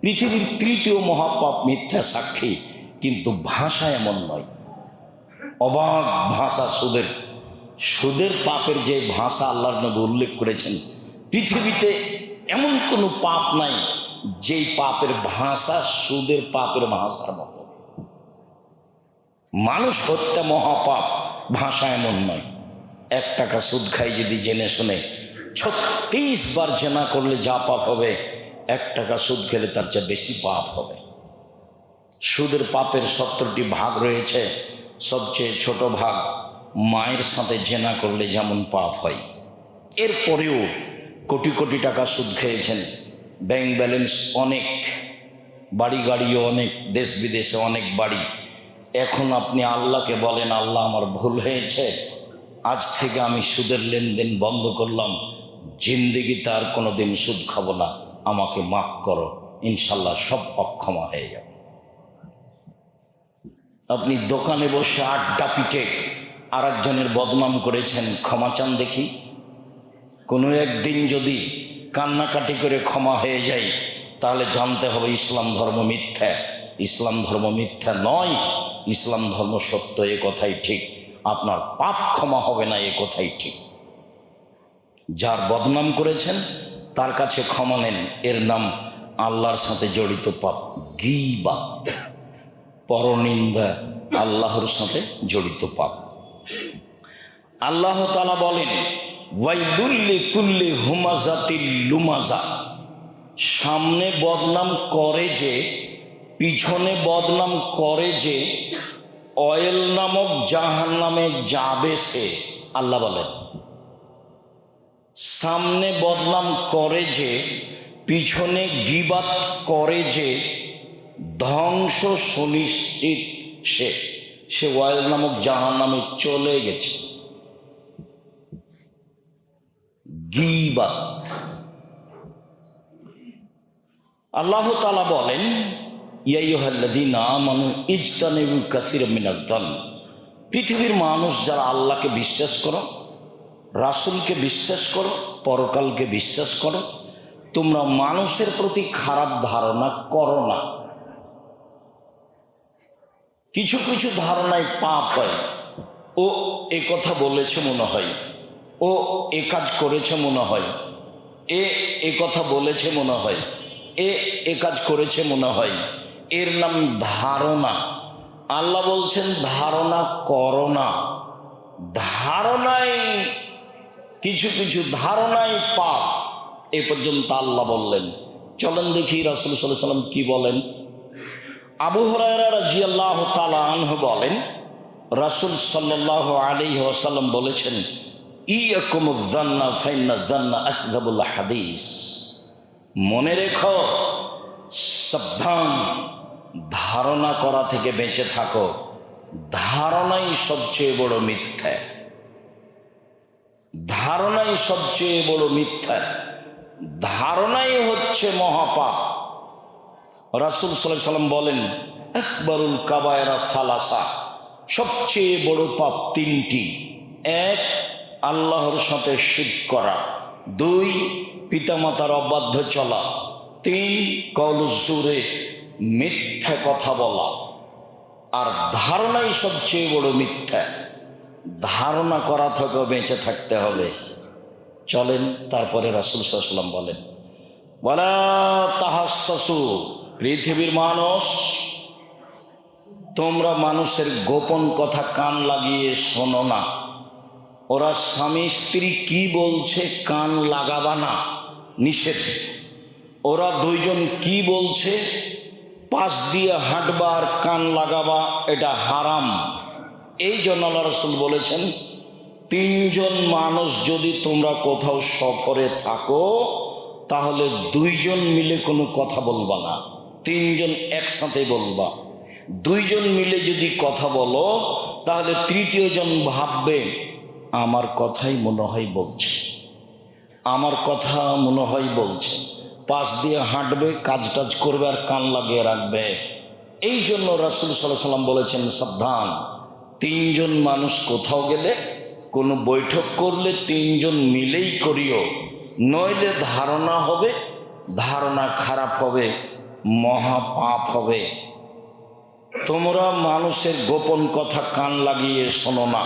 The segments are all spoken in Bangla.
পৃথিবীর তৃতীয় মহাপাপ মিথ্যা সাক্ষী, কিন্তু ভাষা এমন নয়। অবাক ভাষা সুদের। সুদের পাপের যে ভাষা আল্লাহর নবী উল্লেখ করেছেন, পৃথিবীতে এমন কোনো পাপ নাই যেই পাপের ভাষা সুদের পাপের ভাষার মতো। মানুষ হত্যা মহাপাপ, ভাষা এমন নয়। 1 টাকা সুদ খাই যদি জেনে শুনে 36 বার জেনা করলে যা পাপ হবে, 1 টাকা সুদ খেলে তার চেয়ে বেশি পাপ হবে। সুদের পাপের 70টি ভাগ রয়েছে। সবচেয়ে ছোট ভাগ মায়ের সাথে জেনা করলে যেমন পাপ হয়। এরপরেও কোটি কোটি টাকা সুদ খেয়েছেন, ব্যাংক ব্যালেন্স অনেক, বাড়ি গাড়িও অনেক, দেশ বিদেশে অনেক বাড়ি। এখন আপনি আল্লাহকে বলেন, আল্লাহ আমার ভুল হয়েছে, আজ থেকে আমি সুদের লেনদেন বন্ধ করলাম, জিন্দেগিতে আর কোনো দিন সুদ খাবো না, আমাকে মাফ করো, ইনশাল্লাহ সব পাপ ক্ষমা হয়ে যাবে। আপনি দোকানে বসে আড্ডা পিটে আর একজনের বদনাম করেছেন, ক্ষমা চান দেখি। কোনো একদিন যদি কান্নাকাটি করে ক্ষমা হয়ে যায়, তাহলে জানতে হবে ইসলাম ধর্ম মিথ্যা। ইসলাম ধর্ম মিথ্যা নয়, ইসলাম ধর্ম সত্য, এ কথাই ঠিক। আপনার পাপ ক্ষমা হবে না, এ কথাই ঠিক। যার বদনাম করেছেন তার কাছে ক্ষমা নেন, এর নাম আল্লাহর সাথে জড়িত পাপ। গীবাত, পরনিন্দা, আল্লাহর সাথে জড়িত পাপ। আল্লাহ তাআলা বলেন, ওয়াইলুল লিকুল্লি হুমাযাতিল লুমাযা। সামনে বদনাম করে যে, পিছনে বদনাম করে যে, অয়েল নামক জাহান্নামে যাবে সে। আল্লাহ বলেন, সামনে বদনাম করে যে, পিছনে গীবাত করে যে, ধ্বংস সুনিশ্চিত সে অয়েল নামক জাহান্নামে চলে গেছে। গীবাত। আল্লাহ তাআলা বলেন, ইয়া আইয়ুহাল্লাযীনা আমানু ইজতানিবু কাসীরাম মিনায-যন্ন। পৃথিবীর মানুষ যারা আল্লাহকে বিশ্বাস করো, রাসূলকে বিশ্বাস করো, পরকালকে বিশ্বাস করো, তোমরা মানুষের প্রতি খারাপ ধারণা করো না। কিছু কিছু ধারণায় পাপ হয়। ও এ কথা বলেছে মনে হয়, ও এ কাজ করেছে মনে হয়, এ কথা বলেছে মনে হয়, এ কাজ করেছে মনে হয়, এর নাম ধারণা। আল্লাহ বলছেন ধারণা করো না। ধারণায় কিছু কিছু ধারণায় পাপ, এ পর্যন্ত আল্লাহ বললেন। চলেন দেখি রাসূল সাল্লাল্লাহু আলাইহি ওয়াসাল্লাম কি বলেন। আবু হুরায়রা রাদিয়াল্লাহু তাআলা আনহু বলেন, রাসূল সাল্লাল্লাহু আলাইহি ওয়াসাল্লাম বলেছেন, ইয়াকুমুয যান্না ফাইন্না যান্না আকযাবুল হাদিস। মনে রেখো, সাবধান, ধারণা করা থেকে বেঁচে থাকো। ধারণাই সবচেয়ে বড় মিথ্যা। ধারণাই সবচেয়ে বড় মিথ্যা। ধারণাই হচ্ছে মহাপাপ। রাসূল সাল্লাল্লাহু আলাইহি ওয়াসাল্লাম বলেন, আকবারুল কাবায়রা সালাসা। সবচেয়ে বড় পাপ 3টি। 1, আল্লাহর সাথে শিরক করা। 2, পিতামাতার অবাধ্য চলা। 3, কওলুজ জুরে, মিথ্যা কথা বলা। আর ধারণাই সবচেয়ে বড় মিথ্যা। ধারণা করা থেকেও বেঁচে থাকতে হবে। চলেন তারপরে রাসূল সাল্লাল্লাহু আলাইহি ওয়াসাল্লাম বলেন, ওয়ালা তাহাসসু। পৃথিবীর মানুষ, তোমরা মানুষের গোপন কথা কান লাগিয়ে শোনো না। ওরা স্বামী স্ত্রী কি বলছে কান লাগাবা না, নিষেধ। ওরা দুইজন কি বলছে পাশ দিয়ে হাঁটবা আর কান লাগাবা, এটা হারাম। এই জন্য আল্লাহ রাসূল বলেছেন, 3 জন মানুষ যদি তোমরা কোথাও সফরে থাকো, তাহলে 2 জন মিলে কোনো কথা বলবা না, 3 জন একসাথে বলবা। 2 জন মিলে যদি কথা বলো, তাহলে তৃতীয় জন ভাববে আমার কথাই মনে হয় বলছে, আমার কথা মনে হয় বলছে। পাশ দিয়ে হাঁটবে, কাজ টাজ করবে আর কান লাগিয়ে রাখবে। এই জন্য রাসূল সাল্লাল্লাহু আলাইহি ওয়াসাল্লাম বলেছেন, সাবধান, 3 জন মানুষ কোথাও গেলে, কোনো বৈঠক করলে 3 জন মিলেই করিও, নইলে ধারণা হবে, ধারণা খারাপ হবে, মহা পাপ হবে। তোমরা মানুষের গোপন কথা কান লাগিয়ে শোনো না।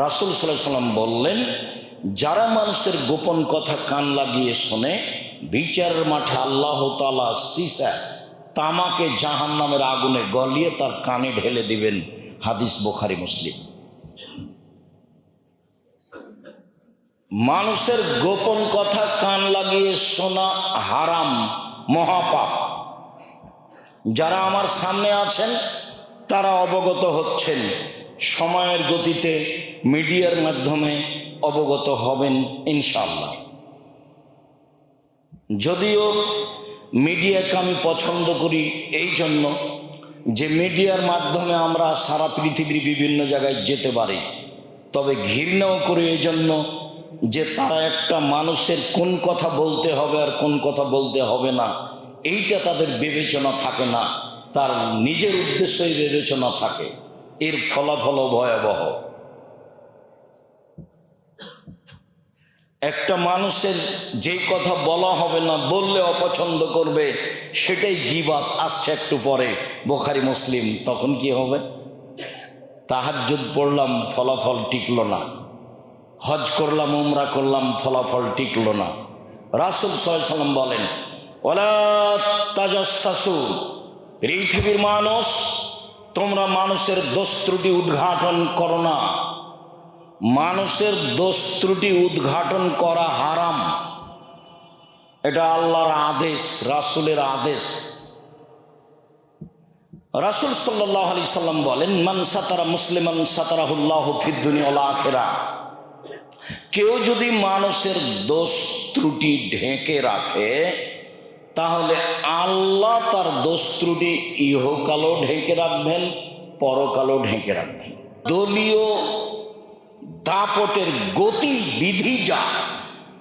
রাসূল সাল্লাল্লাহু আলাইহি সাল্লাম বললেন, যারা মানুষের গোপন কথা কান লাগিয়ে শোনে, বিচারের মাঠে আল্লাহ তাআলা সীসা তামাকে জাহান্নামের আগুনে গলিয়ে তার কানে ঢেলে দিবেন। হাদিস বুখারী মুসলিম। মানুষের গোপন কথা কান লাগিয়ে শোনা হারাম, মহাপাপ। যারা আমার সামনে আছেন তারা অবগত হচ্ছেন, সময়ের গতিতে মিডিয়ার মাধ্যমে অবগত হবেন ইনশাআল্লাহ। যদিও মিডিয়াকে আমি পছন্দ করি এই জন্য যে মিডিয়ার মাধ্যমে আমরা সারা পৃথিবীর বিভিন্ন জায়গায় যেতে পারি, তবে ঘৃণাও করি এই জন্য যে তারা একটা মানুষের কোন কথা বলতে হবে আর কোন কথা বলতে হবে না এইটা তাদের বিবেচনা থাকে না, তার নিজের উদ্দেশ্যই বিবেচনা থাকে। এর ফলাফলও ভয়াবহ। একটা মানুষের যেই কথা বলা হবে না, বললে অপছন্দ করবে, সেটাই গীবাত। আসছে একটু পরে বুখারী মুসলিম। তখন কি হবে? তাহাজ্জুদ পড়লাম, ফলাফল টিকলো না। হজ করলাম, উমরা করলাম, ফলাফল টিকলো না। রাসূল সাল্লাল্লাহু আলাইহি ওয়াসাল্লাম বলেন, ওয়ালা তাজাসসু, পৃথিবীর মানুষ, তোমরা মানুষের দোষ ত্রুটি উদ্ঘাটন করো না। মানুষের দোষ ত্রুটি উদ্ঘাটন করা হারাম। এটা আল্লাহর আদেশ, রাসূলের আদেশ। রাসূল সাল্লাল্লাহু আলাইহি সাল্লাম বলেন, মান সাতারা মুসলিমান সাতারাহুল্লাহু ফিদ দুনিয়া ওয়াল আখিরাহ। কেউ যদি মানুষের দোষ ত্রুটি ঢেকে রাখে, তাহলে আল্লাহ তার দোষ ত্রুটি ইহকালও ঢেকে রাখবেন, পরকালও ঢেকে রাখবেন। দলীয় দাপটের গতি বিধি যা,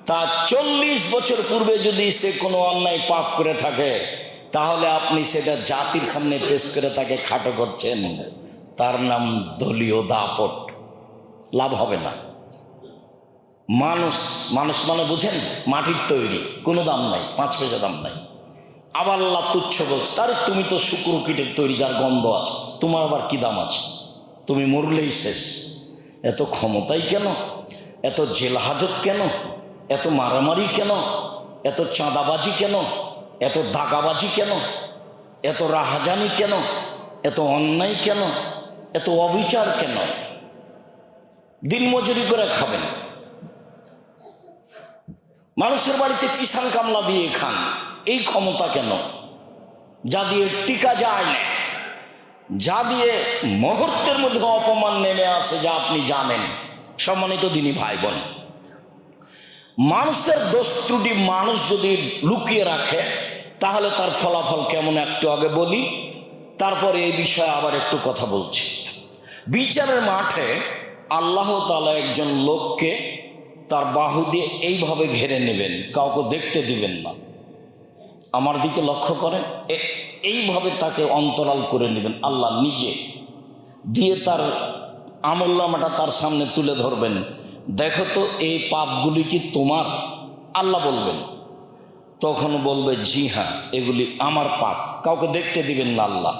তা 40 বছর পূর্বে যদি সে কোনো অন্যায় পাপ করে থাকে, তাহলে আপনি সেটা জাতির সামনে পেশ করে তাকে খাটো করছেন, তার নাম দলীয় দাপট। লাভ হবে না। মানুষ মানে বুঝেন, মাটির তৈরি, কোনো দাম নাই, 5 পয়সা দাম নাই। আবার আল্লাহ তুচ্ছ বলছে, তার তুমি তো শুকরো কীটের তৈরি, যার গন্ধ আছে, তোমার আবার কি দাম আছে? তুমি মরলেই শেষ। এত ক্ষমতাই কেন? এত জেল হাজত কেন? এত মারামারি কেন? এত চাঁদাবাজি কেন? এত দাগাবাজি কেন? এত রাহাজানি কেন? এত অন্যায় কেন? এত অবিচার কেন? দিন মজুরি করে খাবেন, মানুষের বাড়িতে কিষান কামলা দিয়ে খান, এই ক্ষমতা কেন? যা দিয়ে টিকা যায় না, যা দিয়ে মুহূর্তের মধ্যে অপমান নেমে আসে, যা আপনি জানেন। সম্মানিত দিনী ভাই বোন, মানুষের দোষ ত্রুটি মানুষ যদি লুকিয়ে রাখে, তাহলে তার ফলাফল কেমন একটু আগে বলি, তারপরে এই বিষয়ে আবার একটু কথা বলছি। বিচারের মাঠে আল্লাহ তাআলা একজন লোককে তার বাহু দিয়ে এইভাবে ঘেরে নেবেন, কাউকে দেখতে দিবেন না। আমার দিকে লক্ষ্য করেন, এইভাবে তাকে অন্তরাল করে নেবেন আল্লাহ নিজে, দিয়ে তার আমলনামাটা তার সামনে তুলে ধরবেন। দেখো তো এই পাপগুলি কি তোমার? আল্লাহ বলবেন। তখন বলবে, জি হ্যাঁ, এগুলি আমার পাপ। কাউকে দেখতে দিবেন না আল্লাহ।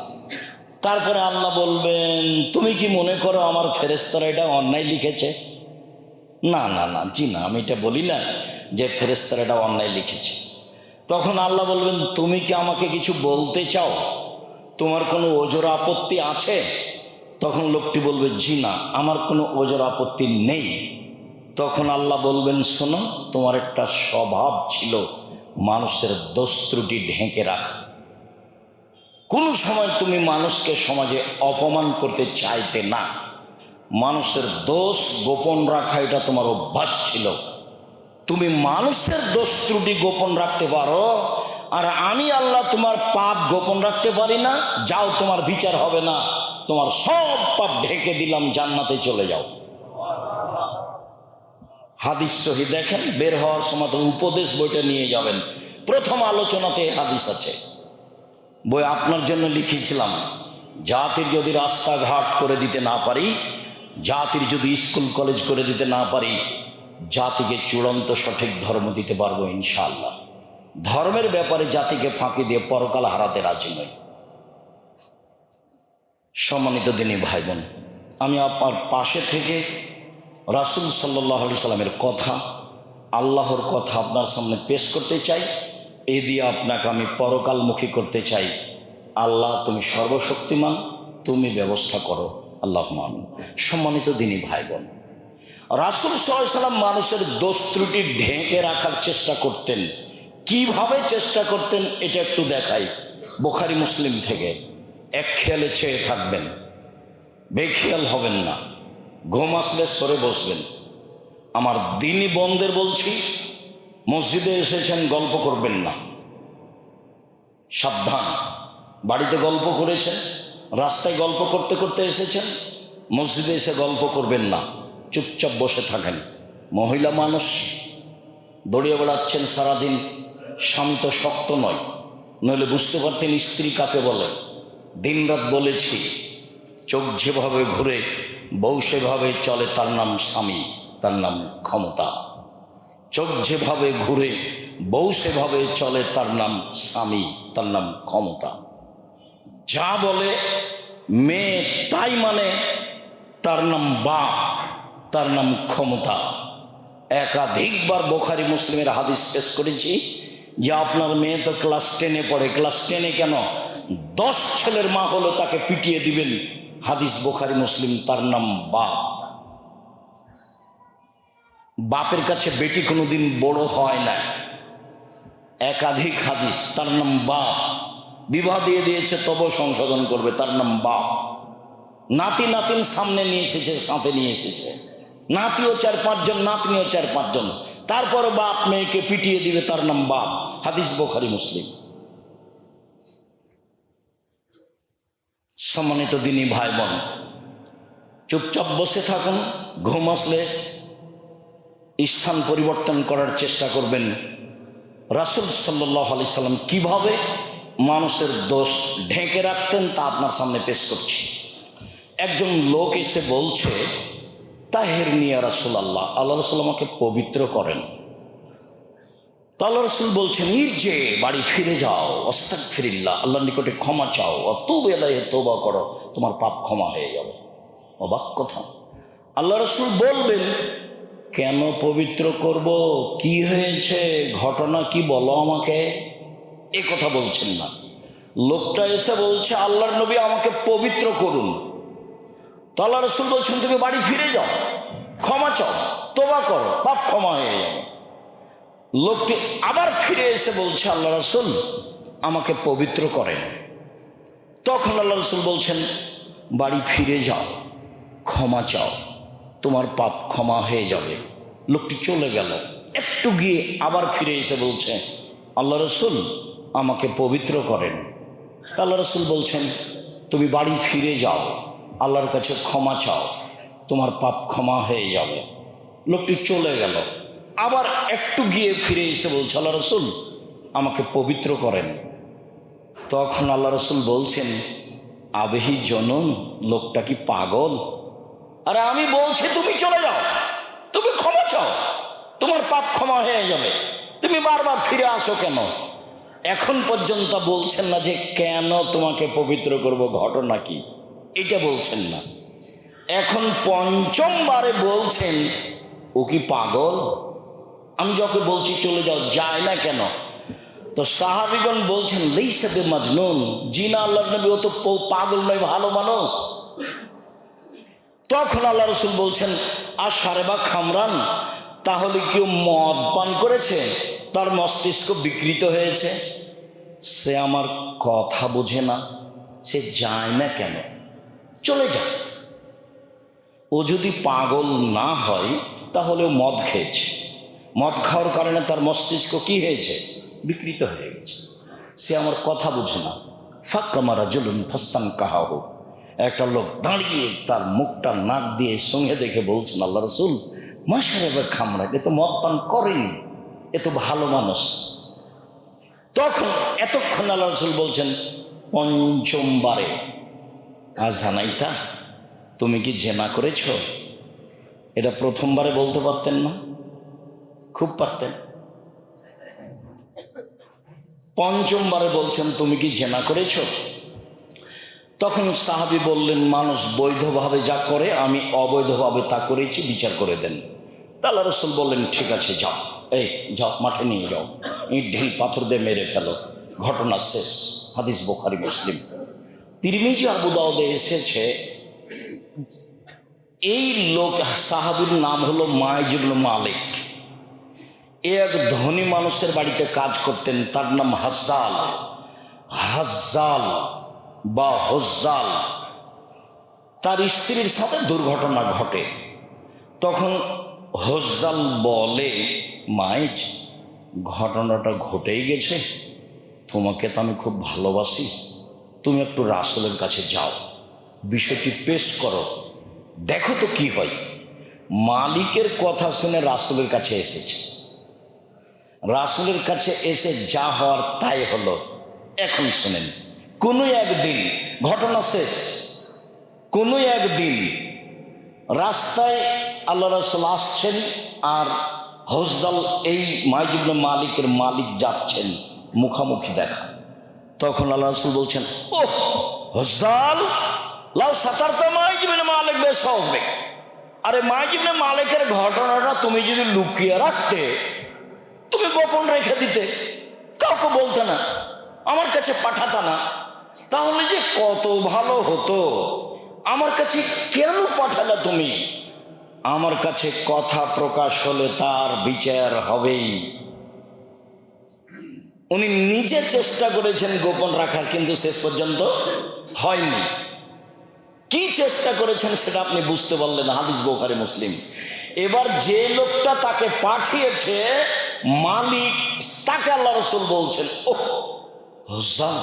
তারপরে আল্লাহ বলবেন, তুমি কি মনে করো আমার ফেরেশতারা এটা অন্যায় লিখেছে? না না না, জি না, আমি এটা বলি না যে ফেরেশতারা এটা অন্যায় লিখেছে। তখন আল্লাহ বলবেন, তুমি কি আমাকে কিছু বলতে চাও? তোমার কোনো ওজর আপত্তি আছে? তখন লোকটি বলবে, জি না, আমার কোনো ওজর আপত্তি নেই। তখন আল্লাহ বলবেন, শোনো, তোমার একটা স্বভাব ছিল মানুষের দোষ ত্রুটি ঢেকে রাখা। কোনো সময় তুমি মানুষকে সমাজে অপমান করতে চাইতে না। মানুষের দোষ গোপন রাখা এটা তোমার অভ্যাস ছিল। তুমি মানুষের দোষ ত্রুটি গোপন রাখতে পারো, আর আমি আল্লাহ তোমার পাপ গোপন রাখতে পারি না। যাও, তোমার বিচার হবে না, তোমার সব পাপ ঢেকে দিলাম, জান্নাতে চলে যাও। হাদিস সহি দেখেন, বের হওয়ার সময় তো উপদেশ বইটা নিয়ে যাবেন, প্রথম আলোচনাতে হাদিস আছে। বই আপনার জন্য লিখেছিলাম, জাতির যদি রাস্তাঘাট করে দিতে না পারি, জাতির যদি স্কুল কলেজ করে দিতে না পারি, জাতিকে চূড়ান্ত সঠিক ধর্ম দিতে পারবো ইনশাআল্লাহ। ধর্মের ব্যাপারে জাতিকে ফাঁকি দিয়ে পরকাল হারাতে রাজি নই। সম্মানিত দিনী ভাই বোন, আমি আপনার পাশে থেকে রাসূল সাল্লাল্লাহু আলাইহি সাল্লামের কথা, আল্লাহর কথা আপনার সামনে পেশ করতে চাই। এ দিয়ে আপনাকে আমি পরকালমুখী করতে চাই। আল্লাহ, তুমি সর্বশক্তিমান, তুমি ব্যবস্থা করো, আল্লাহুম্মা আমিন। সম্মানিত দিনী ভাই বোন, রাসূল সাল্লাল্লাহু আলাইহি সাল্লাম মানুষের দোষ ত্রুটি ঢেকে রাখার চেষ্টা করতেন। কিভাবে চেষ্টা করতেন এটা একটু দেখাই, বুখারী মুসলিম থেকে। এক খেয়ালে চেয়ে থাকবেন, বেখেয়াল হবেন না। ঘুম আসলে সরে বসবেন। আমার দিনী বন্ধের বলছি, মসজিদে এসেছেন, গল্প করবেন না, সাবধান। বাড়িতে গল্প করেছেন, রাস্তায় গল্প করতে করতে এসেছেন, মসজিদে এসে গল্প করবেন না, চুপচাপ বসে থাকেন। মহিলা মানুষ, দৌড়িয়ে বেড়াচ্ছেন সারাদিন, স্বামী তো শক্ত নয়, নইলে বুঝতে পারতেন স্ত্রী কাকে বলে। দিনরাত বলেছি, চোখ যেভাবে ঘুরে বউ সেভাবে চলে, তার নাম স্বামী, তার নাম ক্ষমতা। চোখ যেভাবে ঘুরে বউ সেভাবে চলে, তার নাম স্বামী, তার নাম ক্ষমতা। যা বলে মেয়ে তাই মানে, তার নাম বাপ, তার নাম ক্ষমতা। একাধিকবার বুখারী মুসলিমের হাদিস পেশ করেছি যে আপনার মেয়ে তো ক্লাস 10-এ পড়ে। ক্লাস 10-এ কেন, 10 ছেলের মা হলো তাকে পিটিয়ে দিবেন। হাদিস বুখারী মুসলিম, তার নাম বাপ। বাপের কাছে বেটি কোনোদিন বড় হয় না। একাধিক হাদিস, তার নাম বাপ। বিবাহ দিয়ে দিয়েছে তবু সংশোধন করবে, তার নাম বাপ। নাতি নাতিন সামনে নিয়ে এসেছে, সাথে নিয়ে এসেছে, নাতিও 4-5 জন, নাতনিও 4-5 জন, তারপরে বাপ মেয়েকে পিটিয়ে দিবে, তার নাম বাপ। হাদিস বুখারী মুসলিম। সম্মানিত দিনী ভাই বোন, চুপচাপ বসে থাকুন। ঘুম আসলে স্থান পরিবর্তন করার চেষ্টা করবেন। রাসূল সাল্লাল্লাহু আলাইহি সাল্লাম কিভাবে মানুষের দোষ ঢেকে রাখতেন তা আপনার সামনে পেশ করছি। একজন লোক এসে বলছে, তাহেরনি ইয়া রাসূলুল্লাহ, আল্লাহ রাসূল আমাকে পবিত্র করেন। তো আল্লাহ রাসূল বলছেন, ইরজে, বাড়ি ফিরে যাও, আস্তাগফিরিল্লাহ, আল্লাহর নিকটে ক্ষমা চাও, তুব ইলাইহি, তওবা করো, তোমার পাপ ক্ষমা হয়ে যাবে। অবাক কথা। আল্লাহ রাসূল বলবেন, কেন পবিত্র করব, কি হয়েছে, ঘটনা কি বলো আমাকে। এ কথা বলছেন না। লোকটা এসে বলছে, আল্লাহর নবী আমাকে পবিত্র করুন। তো আল্লাহ রাসূল বলছেন, তুমি বাড়ি ফিরে যাও, ক্ষমা চাও, তওবা করো, পাপ ক্ষমা হয়ে যাবে। লোকটি আবার ফিরে এসে বলছে, আল্লাহ রাসূল আমাকে পবিত্র করেন। তখন আল্লাহ রাসূল বলছেন, বাড়ি ফিরে যাও, ক্ষমা চাও, তোমার পাপ ক্ষমা হয়ে যাবে। লোকটি চলে গেল। একটু গিয়ে আবার ফিরে এসে বলছে, আল্লাহ রাসূল আমাকে পবিত্র করেন। আল্লাহ রাসূল বলছেন, তুমি বাড়ি ফিরে যাও, আল্লাহর কাছে ক্ষমা চাও, তোমার পাপ ক্ষমা হয়ে যাবে। লোকটি চলে গেল। আবার একটু গিয়ে ফিরে এসে বলছে, আল্লাহ রাসূল আমাকে পবিত্র করেন। তখন আল্লাহ রাসূল বলছেন, আবেহি জনন, লোকটা কি পাগল? আরে আমি বলছি তুমি চলে যাও, তুমি ক্ষমা চাও, তোমার পাপ ক্ষমা হয়ে যাবে, তুমি বারবার ফিরে আসো কেন? এখন পর্যন্ত বলছেন না যে কেন তোমাকে পবিত্র করব, ঘটনা কি, এটা বলছেন না। এখন 5ম বারে বলছেন, ও কি পাগল? আমি যখন বলছি চলে যাও, যায় না কেন? তো সাহাবীগণ বলছেন, লাইসা বিমাজনুন, জি না আল্লাহর নবী, ও তো পাগল নয়, ভালো মানুষ। তখন আল্লাহ রাসূল বলছেন, আর সারেবা খামরান, তাহলে কেউ মদ পান করেছে, তার মস্তিষ্ক বিকৃত হয়েছে, সে আমার কথা বোঝে না, সে যায় না কেন? চলে যায়। ও যদি পাগল না হয় তাহলে ও মদ খেয়েছে, মদ খাওয়ার কারণে তার মস্তিষ্ক কি হয়েছে, বিকৃত হয়ে গেছে, সে আমার কথা বোঝে না। ফাক্কামা রাজুলুন ফাস্তান কাহাহু, একটা লোক দাঁড়িয়ে তার মুখটা নাক দিয়ে সঙ্গে দেখে বলছেন, আল্লাহ রাসূল মাশারাবা খামরা, এ তো মদ পান করেনি, এ তো ভালো মানুষ। তখন এতক্ষণ আল্লাহ রাসূল বলছেন, 5ম বারে, আযানাইতা, তুমি কি জেনা করেছ? এটা 1ম বারে বলতে পারতেন না? খুব পারতেন। পঞ্চমবারে বলছেন, তুমি কি জেনা করেছো? তখন সাহাবী বললেন, মানুষ বৈধভাবে যা করে আমি অবৈধভাবে তা করেছি, বিচার করে দেন। আল্লাহ রাসূল বললেন, ঠিক আছে যাও, এই যাও, মাঠে নিয়ে যাও, ইট ঢিল পাথর দিয়ে মেরে ফেলো, ঘটনা শেষ। হাদিস বুখারী মুসলিম। তিরমিজি আবু দাউদে এসেছে, এই লোক সাহাবীর নাম হলো মাইজ ইবনে মালিক। এক ধনী মানুষের বাড়িতে কাজ করতেন, তার নাম হাজ্জাল। হাজ্জাল বা হজ্জাল। তার স্ত্রীর সাথে দুর্ঘটনা ঘটে। তখন হজ্জাল বলে, মাইজ, ঘটনাটা ঘটেই গেছে, তোমাকে তো আমি খুব ভালোবাসি, তুমি একটু রাসূলের কাছে যাও, বিষয়টি পেশ করো, দেখো তো কি হয়। মালিকের কথা শুনে রাসূলের কাছে এসেছে। রাসূলের কাছে এসে যা হওয়ার তাই হলো। এখন শুনেন, কোনো একদিন, ঘটনা শেষ, কোনো একদিন রাস্তায় আল্লাহ রাসূল আসছেন আর হজ্জাল এই মাইজ ইবনে মালিকের মালিক যাচ্ছেন, মুখামুখি দেখা। তখন আল্লাহ রাসূল বলছেন, ওহ হজ্জাল, লাউ সাতারতা মাইজ ইবনে মালিক বেসবে। আরে মাইজ ইবনে মালিকের ঘটনাটা তুমি যদি লুকিয়ে রাখতে, তুমি গোপন রেখে দিতে, কাউকে বলতে না, আমার কাছে পাঠাতা না, তাহলে যে কত ভালো হতো। আমার কাছে কেন পাঠালে তুমি? আমার কাছে কথা প্রকাশ হলে তার বিচার হবেই। উনি নিজে চেষ্টা করেছেন গোপন রাখার, কিন্তু শেষ পর্যন্ত হয়নি। কি চেষ্টা করেছেন সেটা আপনি বুঝতে পারলেন। হাদিস বুখারী মুসলিম। এবার যে লোকটা তাকে পাঠিয়েছে মালিক, তাকে আল্লাহ রাসূল বলছেন, ওহ হজ্জাল,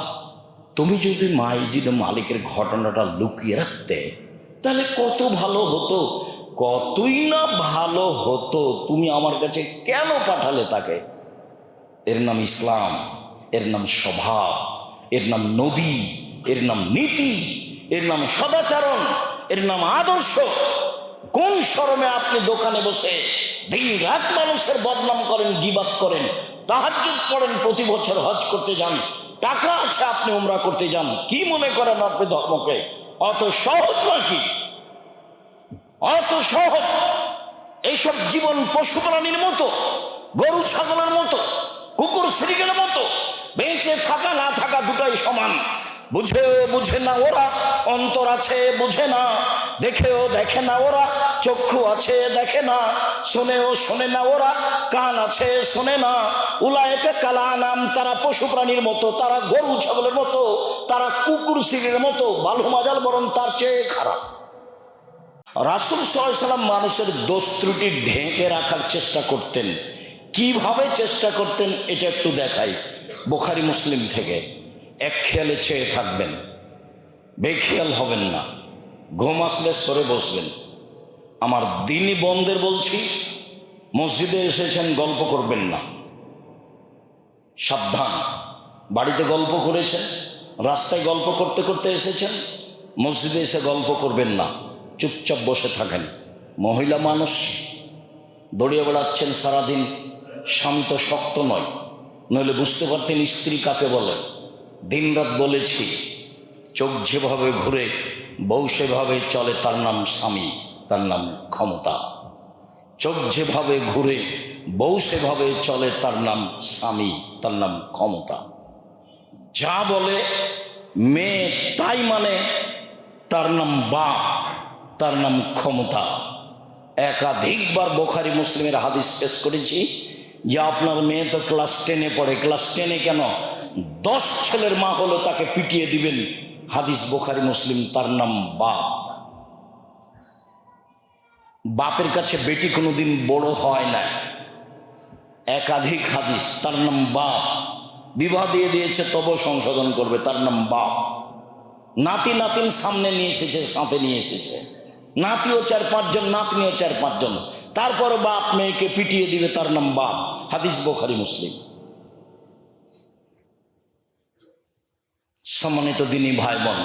তুমি যদি মাইজ ইবনে মালিকের ঘটনাটা লুকিয়ে রাখতে, তাহলে কত ভালো হতো, কতই না ভালো হতো। তুমি আমার কাছে কেন পাঠালে তাকে? এর নাম ইসলাম, এর নাম স্বভাব, এর নাম নবী, এর নাম নীতি, এর নাম সদাচরণ, এর নাম আদর্শ। কোন শরমে আপনি দোকানে বসে দিন রাত মানুষের বদনাম করেন, গীবাত করেন, তাহাজ্জুদ পড়েন, প্রতি বছর হজ করতে যান, টাকা আছে আপনি উমরা করতে যান, কি মনে করেন আপনি ধর্মকে? অত সহজ নাকি? অত সহজ? এইসব জীবন পশু প্রাণীর মতো, গরু ছাগলের মতো, কুকুর শ্রীগের মতো। বেঁচে থাকা না থাকা দুটাই সমান। বুঝেও বুঝে না ওরা, অন্তর আছে বুঝে না, দেখেও দেখে না ওরা, চক্ষু আছে দেখে না, শোনেও শোনে না ওরা, কান আছে শোনে না। উলায়েকা কালা নাম, তারা পশু প্রাণীর মতো, তারা গরু ছাগলের মতো, তারা কুকুর শ্রীগের মতো, ভালো মাজাল বরং তার চেয়ে খারাপ। রাসূল সাল্লাল্লাহু আলাইহি ওয়াসাল্লাম মানুষের দোষ ত্রুটি ঢেকে রাখার চেষ্টা করতেন। কিভাবে চেষ্টা করতেন এটা একটু দেখাই, বুখারী মুসলিম থেকে। এক খেয়ালে চেয়ে থাকবেন, বেখেয়াল হবেন না। ঘুম আসলে সরে বসবেন। আমার দিনই বন্ধের বলছি, মসজিদে এসেছেন, গল্প করবেন না, সাবধান। বাড়িতে গল্প করেছেন, রাস্তায় গল্প করতে করতে এসেছেন, মসজিদে এসে গল্প করবেন না, চুপচাপ বসে থাকেন। মহিলা মানুষ, দৌড়িয়ে বেড়াচ্ছেন সারাদিন, স্বামী তো শক্ত নয়, নইলে বুঝতে পারতেন স্ত্রী কাকে বলে। দিনরাত বলেছি, চোখ যেভাবে ঘুরে বউ সেভাবে চলে, তার নাম স্বামী, তার নাম ক্ষমতা। চোখ যেভাবে ঘুরে বউ সেভাবে চলে, তার নাম স্বামী, তার নাম ক্ষমতা। যা বলে মেয়ে তাই মানে, তার নাম বাপ, তার নাম ক্ষমতা। একাধিকবার বুখারী মুসলিমের হাদিস পেশ করেছি যে আপনার মেয়ে তো ক্লাস 10-এ পড়ে, ক্লাস 10-এ কেন, 10 ছেলের মা হলো তাকে পিটিয়ে দিবেন। হাদিস বুখারী মুসলিম, তার নাম বাপ। বাপের কাছে বেটি কোনোদিন বড় হয় না। একাধিক হাদিস, তার নাম বাপ। বিবাহ দিয়ে দিয়েছে তবু সংশোধন করবে, তার নাম বাপ। নাতি নাতিন সামনে নিয়ে এসেছে, সাথে নিয়ে এসেছে, নাতিও 4-5 জন, নাতনিও 4-5 জন, তারপরে বাপ মেয়েকে পিটিয়ে দিবে, তার নাম বাপ। হাদিস বুখারী মুসলিম। সম্মানিত দিনী ভাই বোন,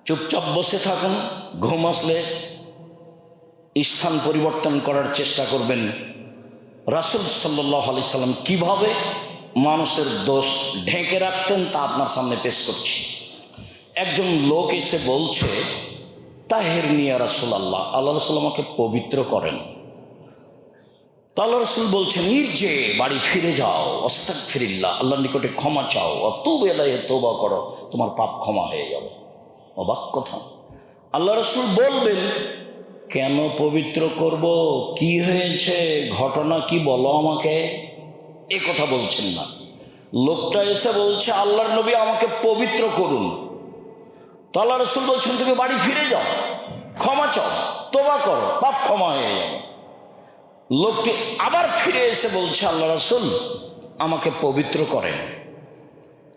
চুপচাপ বসে থাকুন। ঘুম আসলে স্থান পরিবর্তন করার চেষ্টা করবেন। রাসূল সাল্লাল্লাহু আলাইহি সাল্লাম কিভাবে মানুষের দোষ ঢেকে রাখতেন, তা আপনার সামনে পেশ করছি। একজন লোক এসে বলছে, তাহেরনি ইয়া রাসূলুল্লাহ, আল্লাহ রাসূল আমাকে পবিত্র করেন। তা আল্লাহ রাসূল বলছেন, ইরজে, বাড়ি ফিরে যাও, আস্তাগফিরিল্লাহ, আল্লাহর নিকটে ক্ষমা চাও, তুব ইলাইহি, তওবা করো, তোমার পাপ ক্ষমা হয়ে যাবে। অবাক কথা, আল্লাহ রাসূল বলবেন কেন পবিত্র করব, কি হয়েছে, ঘটনা কি বলো আমাকে, এ কথা বলছেন না। লোকটা এসে বলছে, আল্লাহর নবী আমাকে পবিত্র করুন। তো আল্লাহ রাসূল বলছেন, তুমি বাড়ি ফিরে যাও, ক্ষমা চাও, তওবা করো, পাপ ক্ষমা হয়ে যাবে। লোকটি আবার ফিরে এসে বলছে, আল্লাহ রাসূল আমাকে পবিত্র করেন।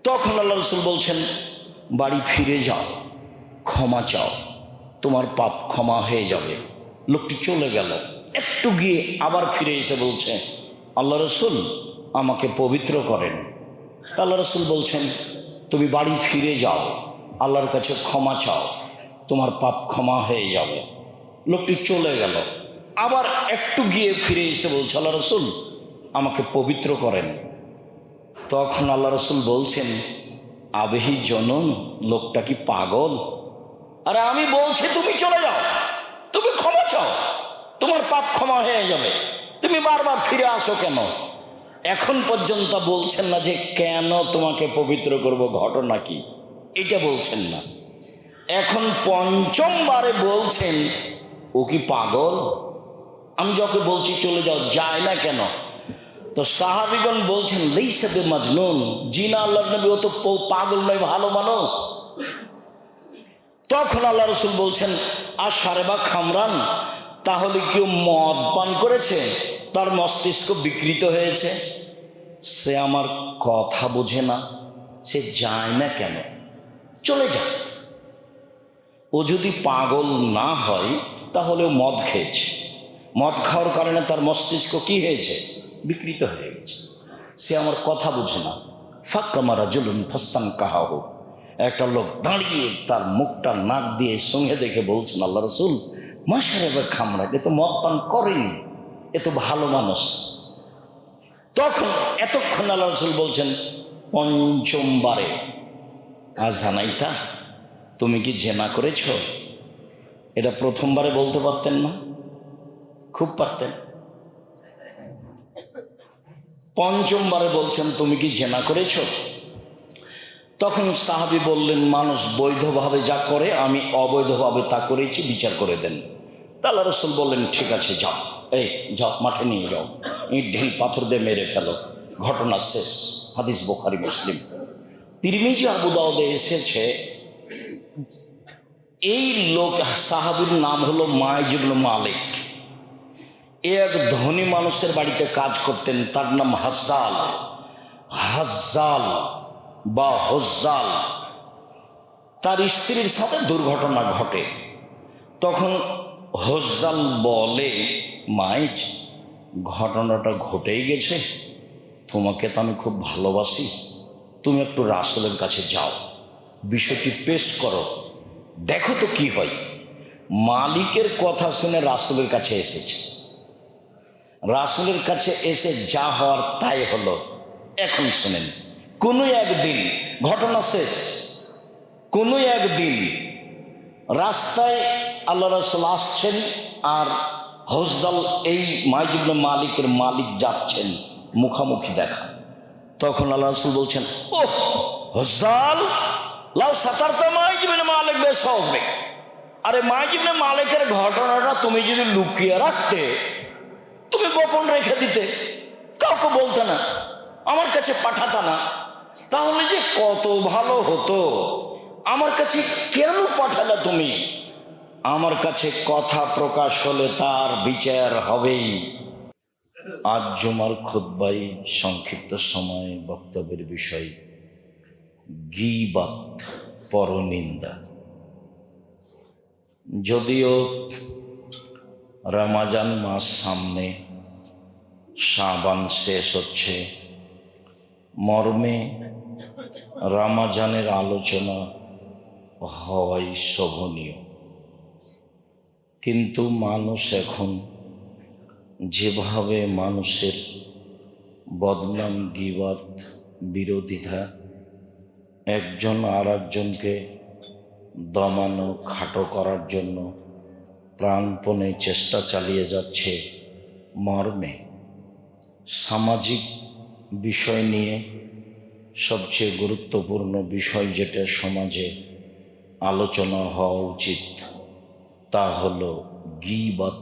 তখন আল্লাহ রাসূল বলছেন, বাড়ি ফিরে যাও, ক্ষমা চাও, তোমার পাপ ক্ষমা হয়ে যাবে। লোকটি চলে গেল। একটু গিয়ে আবার ফিরে এসে বলছে, আল্লাহ রাসূল আমাকে পবিত্র করেন। তা আল্লাহ রাসূল বলছেন, তুমি বাড়ি ফিরে যাও, আল্লাহর কাছে ক্ষমা চাও, তোমার পাপ ক্ষমা হয়ে যাবে। লোকটি চলে গেল। আবার একটু গিয়ে ফিরে এসে বলছে, আল্লাহ রাসূল আমাকে পবিত্র করেন। তখন আল্লাহ রাসূল বলছেন, আবেহি জনন, লোকটা কি পাগল? আরে আমি বলছি তুমি চলে যাও, তুমি ক্ষমা চাও, তোমার পাপ ক্ষমা হয়ে যাবে, তুমি বারবার ফিরে আসো কেন? এখন পর্যন্ত বলছেন না যে কেন তোমাকে পবিত্র করব, ঘটনা কি, এটা বলছেন না। এখন পঞ্চমবারে বলছেন, ও কি পাগল? আমি যখন বলছি চলে যাও, যায় না কেন? তো সাহাবীগণ বলছেন, লাইসা বিমাজনুন, জি না আল্লাহর নবী, ও তো পাগল নয়, ভালো মানুষ। তখন আল্লাহ রাসূল বলছেন, আর সারেবা খামরান, তাহলে কেউ মদ পান করেছে, তার মস্তিষ্ক বিকৃত হয়েছে, সে আমার কথা বোঝে না, সে যায় না কেন? চলে যায়। ও যদি পাগল না হয় তাহলে ও মদ খেয়েছে, মদ খাওয়ার কারণে তার মস্তিষ্ক কি হয়েছে, বিকৃত হয়ে গেছে, সে আমার কথা বোঝে না। ফাক্কামারা জুলুন ফাস্তান কাহাহু, একটা লোক দাঁড়িয়ে তার মুখটা নাক দিয়ে সঙ্গে দেখে বলছেন, আল্লাহ রাসূল মাশারাবা খামরা, এ তো মদ পান করেনি, এ তো ভালো মানুষ। তখন এতক্ষণ আল্লাহ রাসূল বলছেন, পঞ্চমবারে, আজানাইতা, তুমি কি জেনা করেছ? এটা প্রথমবারে বলতে পারতেন না? খুব পারতেন। পঞ্চমবারে বলছেন, তুমি কি জেনা করেছ? তখন সাহাবী বললেন, মানুষ বৈধভাবে যা করে আমি অবৈধভাবে তা করেছি, বিচার করে দেন। তা আল্লাহ রাসূল বললেন, ঠিক আছে যাও, এই যাও, মাঠে নিয়ে যাও, ইট ঢিল পাথর দিয়ে মেরে ফেলো, ঘটনা শেষ। হাদিস বুখারী মুসলিম। তিরমিজি আবু দাউদে এসেছে, এই লোক সাহাবীর নাম হলো মাইজ ইবনে মালিক। এক ধনী মানুষের বাড়িতে কাজ করতেন, তার নাম হাজ্জাল। হাজ্জাল বা হজ্জাল, তার স্ত্রীর সাথে দুর্ঘটনা ঘটে। তখন হজ্জাল বলে, মাইজ, ঘটনাটা ঘটেই গেছে, তোমাকে তো আমি খুব ভালোবাসি, তুমি একটু রাসূলের কাছে যাও, বিষয়টি পেশ করো, দেখো তো কি হয়। মালিকের কথা শুনে রাসূলের কাছে এসেছে। রাসূলের কাছে এসে যা হওয়ার তাই হলো। এখন শুনেন, কোনো একদিন, ঘটনা শেষ, কোনো একদিন রাস্তায় আল্লাহ রাসূল আসছেন, আর হজ্জাল এই মাইজ ইবনে মালিকের মালিক যাচ্ছেন, মুখামুখি দেখা। তখন আল্লাহ রাসূল বলছেন, ওহ হজ্জাল, লাউ সাতারতা মাইজ ইবনে মালিক বেসবে, আরে মাইজ ইবনে মালিকের ঘটনাটা তুমি যদি লুকিয়ে রাখতে, তুমি গোপন রেখে দিতে, কাউকে বলতে না, আমার কাছে পাঠাতা না, তাহলে যে কত ভালো হতো। আমার কাছে কেন পাঠালে তুমি? আমার কাছে কথা প্রকাশ হলে তার বিচার হবেই। আজ জুমার খুতবায় সংক্ষিপ্ত সময় বক্তব্যের বিষয় গীবত, পরনিন্দা। যদিও রমজান মাস সামনে, শাবান শেষ হচ্ছে, মর্মে রমজানের আলোচনা হওয়াই শোভনীয়, কিন্তু মানুষ এখন যেভাবে মানুষের বদনাম, গীবত, বিরোধিতা, একজন আর একজনকে দমানো, খাটো করার জন্য প্রাণপণে চেষ্টা চালিয়ে যাচ্ছে মর্মে সামাজিক বিষয় নিয়ে সবচেয়ে গুরুত্বপূর্ণ বিষয় যেটা সমাজে আলোচনা হওয়া উচিত তা হলো গীবত,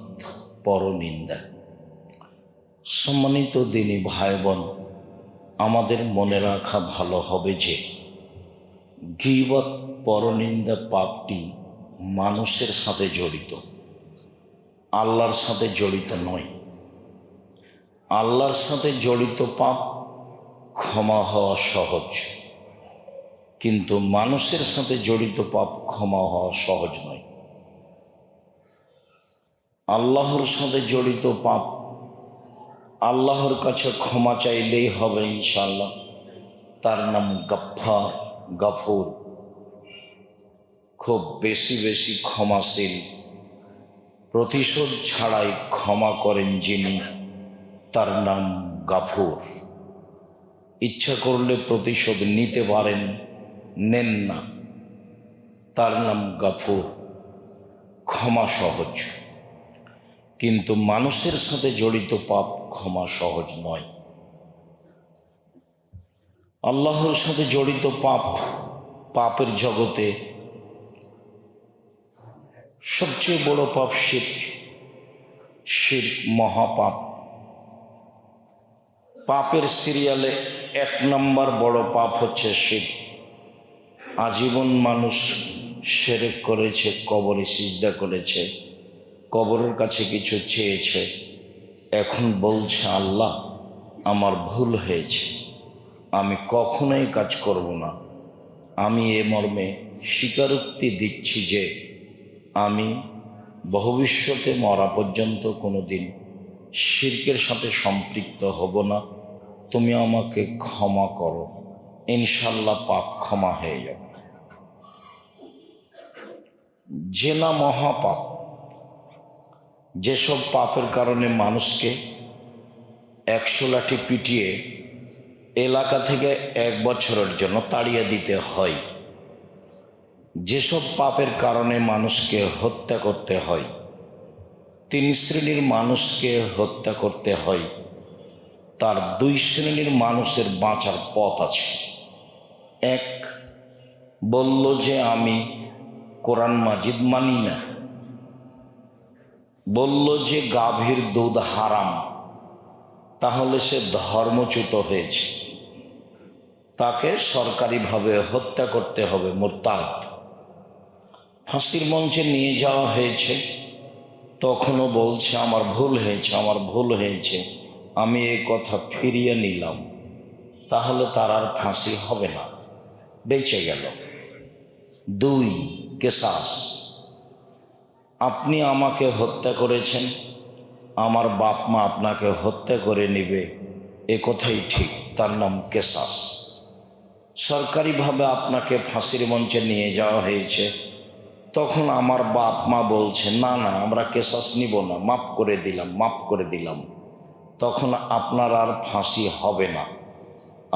পরনিন্দা। সম্মানিত দিনী ভাই বোন, আমাদের মনে রাখা ভালো হবে যে গীবত, পরনিন্দা পাপটি মানুষের সাথে জড়িত, আল্লাহর সাথে জড়িত নয়। আল্লাহর সাথে জড়িত পাপ ক্ষমা হওয়া সহজ, কিন্তু মানুষের সাথে জড়িত পাপ ক্ষমা হওয়া সহজ নয়। আল্লাহর সাথে জড়িত পাপ আল্লাহর কাছে ক্ষমা চাইলেই হবে ইনশাআল্লাহ। তার নাম গফফার, গফুর, খুব বেশি বেশি ক্ষমাশীল, প্রতিশোধ ছাড়াই ক্ষমা করেন যিনি, তার নাম গফুর। ইচ্ছা করলে প্রতিশোধ নিতে পারেন, নেন না, তার নাম গফুর। ক্ষমা সহজ, কিন্তু মানুষের সাথে জড়িত পাপ ক্ষমা সহজ নয়। আল্লাহর সাথে জড়িত পাপ, পাপের জগতে সবচেয়ে বড় পাপ শিরক। শিরক মহাপাপ। পাপের সিরিয়ালে 1 নম্বর বড় পাপ হচ্ছে শিরক। আজীবন মানুষ শিরক করেছে, কবরে সিজদা করেছে, কবরের কাছে কিছু চেয়েছে, এখন বলছে আল্লাহ আমার ভুল হয়েছে, আমি কখনোই কাজ করব না। আমি এ মর্মে স্বীকারোক্তি দিচ্ছি যে আমি ভবিষ্যতে মরা পর্যন্ত কোনো দিন শিরকের সাথে সম্পৃক্ত হব না, তুমি আমাকে ক্ষমা করো, ইনশাল্লাহ পাপ ক্ষমা হয়ে যাবে। জেনা মহাপাপ। যেসব পাপের কারণে মানুষকে 100 লাঠি পিটিয়ে এলাকা থেকে 1 বছরের জন্য তাড়িয়ে দিতে হয়, যেসব পাপের কারণে মানুষকে হত্যা করতে হয়, 3 শ্রেণীর মানুষকে হত্যা করতে হয়, তার 2 শ্রেণীর মানুষের বাঁচার পথ আছে। 1, বলল যে আমি কোরআন মাজিদ মানি না, বলল যে গাভীর দুধ হারাম, তাহলে সে ধর্মচ্যুত হয়েছে, তাকে সরকারিভাবে হত্যা করতে হবে, মুরতাদ। ফাঁসির মঞ্চে নিয়ে যাওয়া হয়েছে, তখনও বলছে আমার ভুল হয়েছে, আমার ভুল হয়েছে, আমি এই কথা ফিরিয়ে নিলাম, তাহলে তার আর ফাঁসি হবে না, বেঁচে গেল। 2, কেসাস। আপনি আমাকে হত্যা করেছেন, আমার বাপ মা আপনাকে হত্যা করে নেবে, এ কথাই ঠিক, তার নাম কেসাস। সরকারিভাবে আপনাকে ফাঁসির মঞ্চে নিয়ে যাওয়া হয়েছে, তখন আমার বাপ মা বলছে না না আমরা কেসাস নিব না, মাফ করে দিলাম, মাফ করে দিলাম, তখন আপনার আর ফাঁসি হবে না,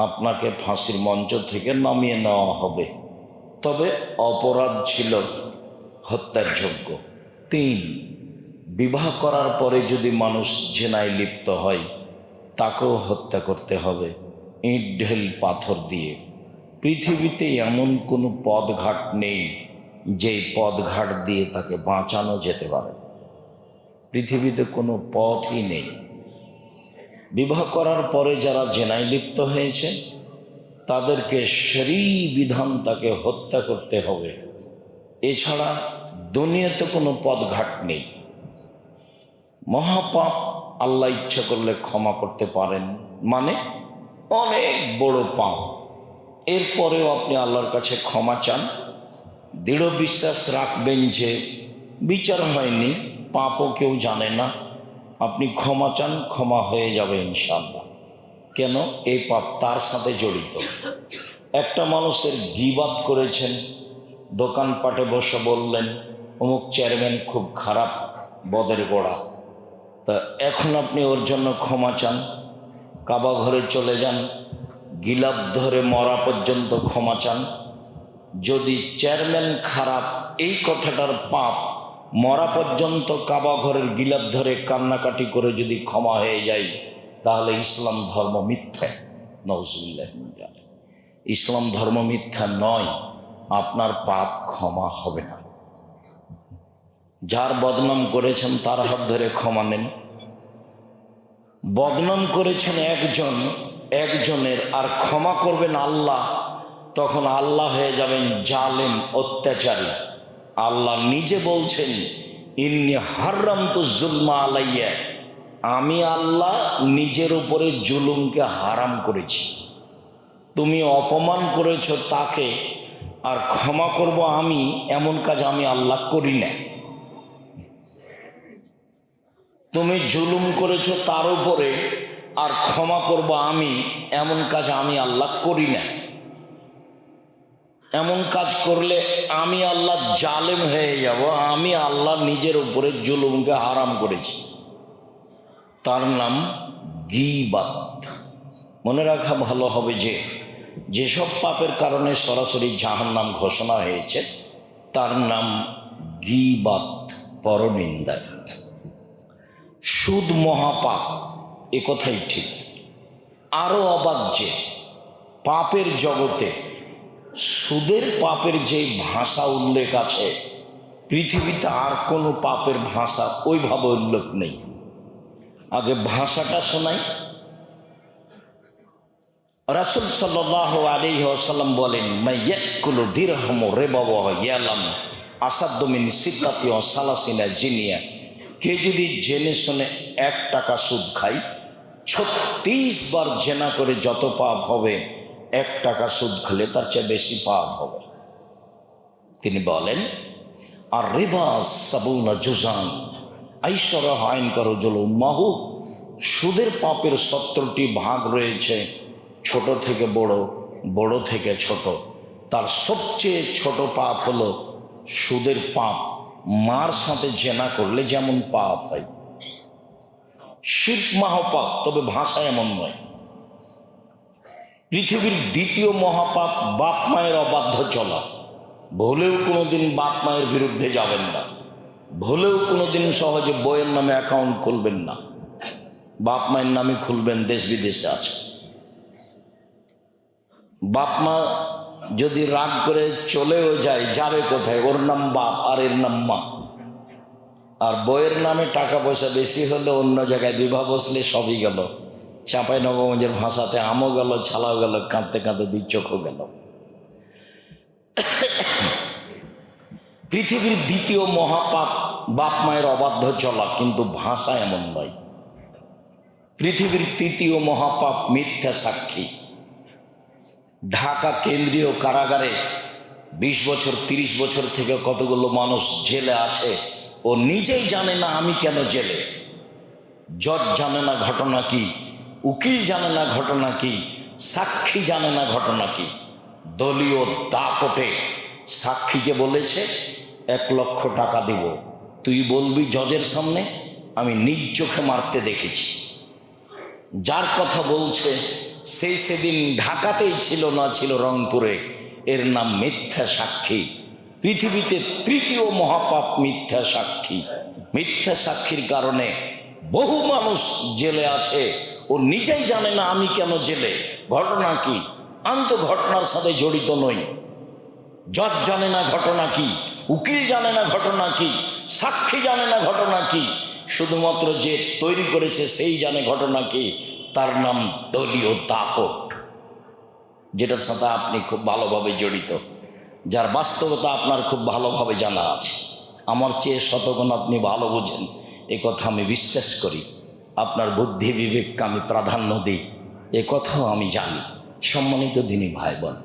আপনাকে ফাঁসির মঞ্চ থেকে নামিয়ে নেওয়া হবে, তবে অপরাধ ছিল হত্যার যোগ্য। 3, বিবাহ করার পরে যদি মানুষ জেনায় লিপ্ত হয়, তাকেও হত্যা করতে হবে, ইট ঢেল পাথর দিয়ে। পৃথিবীতে এমন কোনো পথঘাট নেই যেই পথঘাট দিয়ে তাকে বাঁচানো যেতে পারে, পৃথিবীতে কোনো পথই নেই। বিবাহ করার পরে যারা জেনায় লিপ্ত হয়েছে তাদেরকে শরী বিধান তাকে হত্যা করতে হবে, এছাড়া দুনিয়াতে কোনো পথঘাট নেই। মহাপাপ আল্লাহ ইচ্ছা করলে ক্ষমা করতে পারেন, মানে অনেক বড় পাপ, এরপরেও আপনি আল্লাহর কাছে ক্ষমা চান, দৃঢ় বিশ্বাস রাখবেন যে বিচার হয়নি, পাপও কেউ জানে না, আপনি ক্ষমা চান, ক্ষমা হয়ে যাবে ইনশাআল্লাহ। কেন? এই পাপ তার সাথে জড়িত। একটা মানুষের গীবাত করেছেন, দোকানপাটে বসে বললেন অমুক চেয়ারম্যান খুব খারাপ, বদের গোড়া, তা এখন আপনি ওর জন্য ক্ষমা চান, কাবা ঘরে চলে যান, গিলাপ ধরে মরা পর্যন্ত ক্ষমা চান। যদি চেয়ারম্যান খারাপ এই কথাটার পাপ মরা পর্যন্ত কাবা ঘরের গিলাপ ধরে কান্নাকাটি করে যদি ক্ষমা হয়ে যায়, তাহলে ইসলাম ধর্ম মিথ্যা। নাউজুবিল্লাহ। ইসলাম ধর্ম মিথ্যা নয়, আপনার পাপ ক্ষমা হবে না। যার বদনাম করেছেন তার হাত ধরে ক্ষমা নেন। বদনাম করেছেন একজনের আর ক্ষমা করবেন আল্লাহ, তখন আল্লাহ হয়ে যাবেন জালেম, অত্যাচারী। আল্লাহ নিজে বলছেন, ইন্নী হারামতু যুলমা আলাইয়া, আমি আল্লাহ নিজের উপরে জুলুমকে হারাম করেছি। তুমি অপমান করেছো তাকে, আর ক্ষমা করব আমি, এমন কাজ আমি আল্লাহ করি না। তুমি জুলুম করেছো তার উপরে, আর ক্ষমা করব আমি, এমন কাজ আমি আল্লাহ করি না। এমন কাজ করলে আমি আল্লাহ জালেম হয়ে যাব। আমি আল্লাহ নিজের উপরে জুলুমকে হারাম করেছি। তার নাম গীবাত। মনে রাখা ভালো হবে যে যেসব পাপের কারণে সরাসরি জাহান্নাম ঘোষণা হয়েছে তার নাম গীবাত, পরনিন্দা। সুদ মহাপাপ, এ কথাই ঠিক। আরো অবাক যে পাপের জগতে সুদের পাপের যে ভাষা উল্লেখ আছে, পৃথিবীতে আর কোনো পাপের ভাষা ওইভাবে উল্লেখ নেই। আগে ভাষাটা শোনাই। রাসূল সাল্লাল্লাহু আলাইহি ওয়াসাল্লাম বলেন, মাইয়াকুলু দিরহাম রিবা ওয়া ইয়ালাম আসাদ্দু মিন সিত্তাতি ওয়া সালাসিনা জিনিয়া। কে যদি জেনে শুনে 1 টাকা সুদ খায়, 36 বার জেনা করে যত পাপ হবে, 1 টাকা সুদ খেলে তার চেয়ে বেশি পাপ হবে। তিনি বলেন, আর রিবা সাবুনা জুজান আইসরা আইন করো জুলুমাহু। সুদের পাপের 70টি ভাগ রয়েছে, ছোট থেকে বড়, বড় থেকে ছোট। তার সবচেয়ে ছোট পাপ হলো সুদের পাপ। মার সাথে জেনা করলে যেমন পাপ হয়, শিরক মহাপাপ, তবে ভাষা এমন নয়। পৃথিবীর দ্বিতীয় মহাপাপ বাপ মায়ের অবাধ্য চলা। ভুলেও কোনোদিন বাপ মায়ের বিরুদ্ধে যাবেন না। ভুলেও কোনোদিন সহজে বইয়ের নামে অ্যাকাউন্ট খুলবেন না। বাপ মায়ের নামে খুলবেন, দেশ বিদেশে আছে। বাপ মা যদি রাগ করে চলেও যায়, যাবে কোথায়? ওর নাম বাপ আর এর নাম মা। আর বইয়ের নামে টাকা পয়সা বেশি হলে অন্য জায়গায় বিবাহ বসলে সবই গেল। চাঁপাইনবাবগঞ্জের ভাষাতে আমও গেল, ছালাও গেল, কাঁদতে কাঁদতে 2 চোখও গেল। পৃথিবীর দ্বিতীয় মহাপাপ বাপ মায়ের অবাধ্য চলা, কিন্তু ভাষা এমন নয়। পৃথিবীর তৃতীয় মহাপাপ মিথ্যা সাক্ষী। ঢাকা কেন্দ্রীয় কারাগারে 20 বছর 30 বছর থেকে কতগুলো মানুষ জেলে আছে, ও নিজেই জানে না আমি কেন জেলে। জজ জানে না ঘটনা কি, উকিল জানে না ঘটনা কি, সাক্ষী জানে না ঘটনা কি। দলীয় দাপটে সাক্ষীকে বলেছে 1 লক্ষ টাকা দিব, তুই বলবি জজের সামনে আমি নিজ চোখে মারতে দেখেছি। যার কথা বলছে সেই সেদিন ঢাকাতেই ছিল না, ছিল রংপুরে। এর নাম মিথ্যা সাক্ষী। পৃথিবীতে তৃতীয় মহাপাপ মিথ্যা সাক্ষী। মিথ্যা সাক্ষীর কারণে বহু মানুষ জেলে আছে, ও নিজেই জানে না আমি কেন জেলে, ঘটনা কি। আমি তো ঘটনার সাথে জড়িত নই। জজ জানে না ঘটনা কি, উকিল জানে না ঘটনা কি, সাক্ষী জানে না ঘটনা কি। শুধুমাত্র যে তৈরি করেছে সেই জানে ঘটনা কি। তার নাম দলীয় দাপট, যেটার সাথে আপনি খুব ভালোভাবে জড়িত, যার বাস্তবতা আপনার খুব ভালোভাবে জানা আছে। আমার চেয়ে শতগুণ আপনি ভালো বোঝেন, এ কথা আমি বিশ্বাস করি। আপনার বুদ্ধি বিবেককে আমি প্রাধান্য দিই, এ কথাও আমি জানি। সম্মানিত দিনী ভাই বোন,